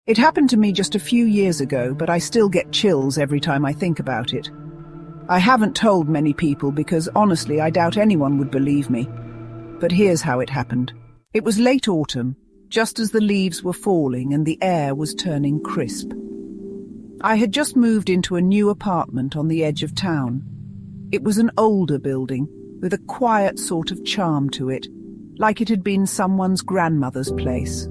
It happened to me just a few years ago, but I still get chills every time I think about it. I haven't told many people because, honestly, I doubt anyone would believe me. But here's how it happened. It was late autumn, just as the leaves were falling and the air was turning crisp. I had just moved into a new apartment on the edge of town. It was an older building, with a quiet sort of charm to it, like it had been someone's grandmother's place.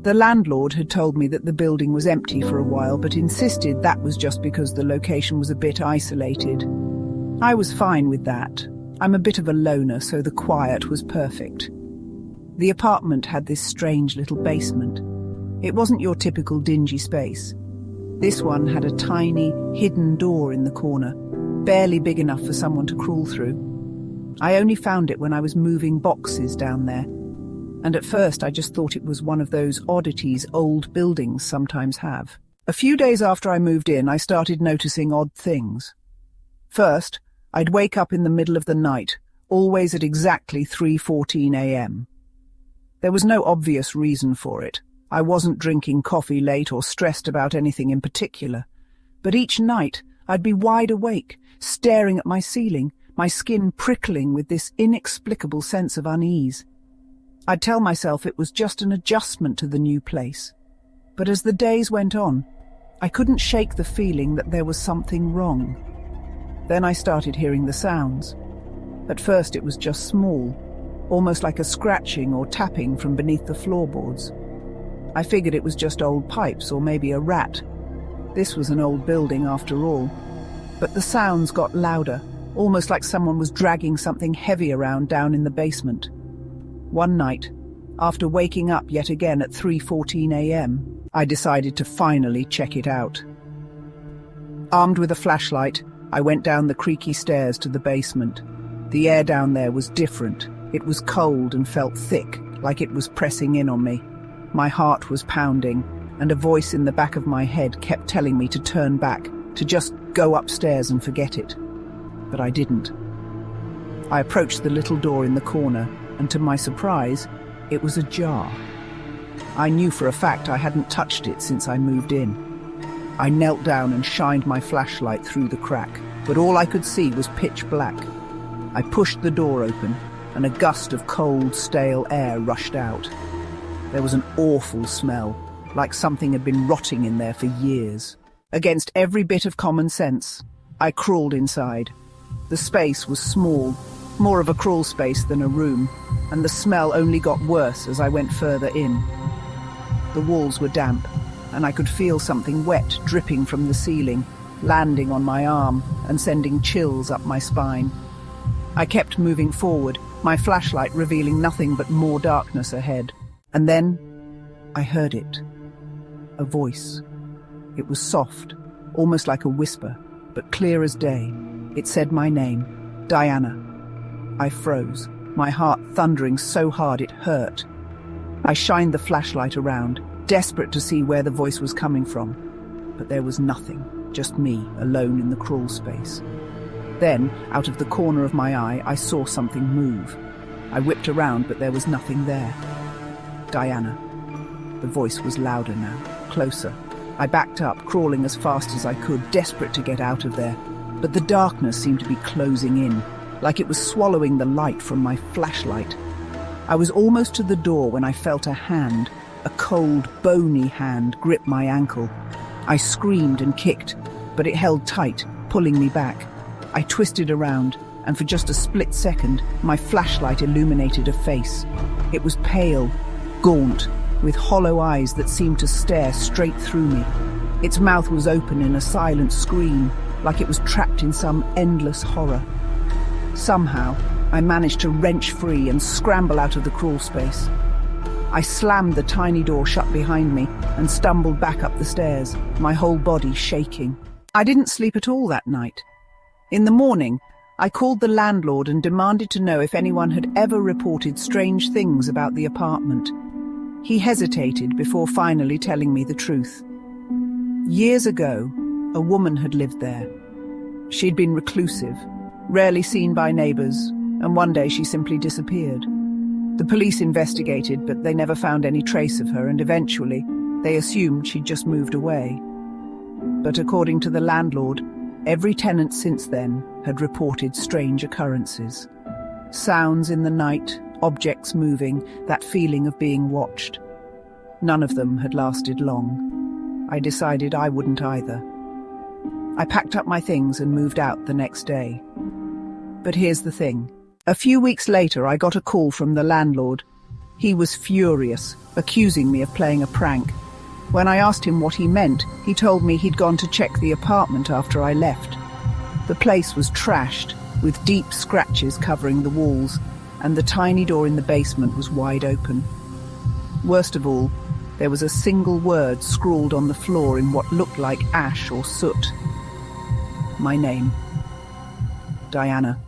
The landlord had told me that the building was empty for a while, but insisted that was just because the location was a bit isolated. I was fine with that. I'm a bit of a loner, so the quiet was perfect. The apartment had this strange little basement. It wasn't your typical dingy space. This one had a tiny, hidden door in the corner, barely big enough for someone to crawl through. I only found it when I was moving boxes down there. And at first I just thought it was one of those oddities old buildings sometimes have. A few days after I moved in, I started noticing odd things. First, I'd wake up in the middle of the night, always at exactly 3:14 a.m. There was no obvious reason for it. I wasn't drinking coffee late or stressed about anything in particular. But each night, I'd be wide awake, staring at my ceiling, my skin prickling with this inexplicable sense of unease. I'd tell myself it was just an adjustment to the new place. But as the days went on, I couldn't shake the feeling that there was something wrong. Then I started hearing the sounds. At first it was just small, almost like a scratching or tapping from beneath the floorboards. I figured it was just old pipes or maybe a rat. This was an old building after all. But the sounds got louder, almost like someone was dragging something heavy around down in the basement. One night, after waking up yet again at 3:14 a.m., I decided to finally check it out. Armed with a flashlight, I went down the creaky stairs to the basement. The air down there was different. It was cold and felt thick, like it was pressing in on me. My heart was pounding, and a voice in the back of my head kept telling me to turn back, to just go upstairs and forget it. But I didn't. I approached the little door in the corner, and to my surprise, it was ajar. I knew for a fact I hadn't touched it since I moved in. I knelt down and shined my flashlight through the crack, but all I could see was pitch black. I pushed the door open, and a gust of cold, stale air rushed out. There was an awful smell, like something had been rotting in there for years. Against every bit of common sense, I crawled inside. The space was small, more of a crawl space than a room, and the smell only got worse as I went further in. The walls were damp, and I could feel something wet dripping from the ceiling, landing on my arm and sending chills up my spine. I kept moving forward, my flashlight revealing nothing but more darkness ahead. And then I heard it. A voice. It was soft, almost like a whisper, but clear as day. It said my name, Diana. I froze, my heart thundering so hard it hurt. I shined the flashlight around, desperate to see where the voice was coming from. But there was nothing, just me, alone in the crawl space. Then, out of the corner of my eye, I saw something move. I whipped around, but there was nothing there. Diana. The voice was louder now, closer. I backed up, crawling as fast as I could, desperate to get out of there. But the darkness seemed to be closing in, like it was swallowing the light from my flashlight. I was almost to the door when I felt a hand, a cold, bony hand, grip my ankle. I screamed and kicked, but it held tight, pulling me back. I twisted around, and for just a split second, my flashlight illuminated a face. It was pale, gaunt, with hollow eyes that seemed to stare straight through me. Its mouth was open in a silent scream, like it was trapped in some endless horror. Somehow, I managed to wrench free and scramble out of the crawl space. I slammed the tiny door shut behind me and stumbled back up the stairs, my whole body shaking. I didn't sleep at all that night. In the morning, I called the landlord and demanded to know if anyone had ever reported strange things about the apartment. He hesitated before finally telling me the truth. Years ago, a woman had lived there. She'd been reclusive, rarely seen by neighbors, and one day she simply disappeared. The police investigated, but they never found any trace of her, and eventually, They assumed she'd just moved away. But according to the landlord, every tenant since then had reported strange occurrences. Sounds in the night, objects moving, that feeling of being watched. None of them had lasted long. I decided I wouldn't either. I packed up my things and moved out the next day. But here's the thing. A few weeks later, I got a call from the landlord. He was furious, accusing me of playing a prank. When I asked him what he meant, he told me he'd gone to check the apartment after I left. The place was trashed, with deep scratches covering the walls, and the tiny door in the basement was wide open. Worst of all, there was a single word scrawled on the floor in what looked like ash or soot. My name. Diana.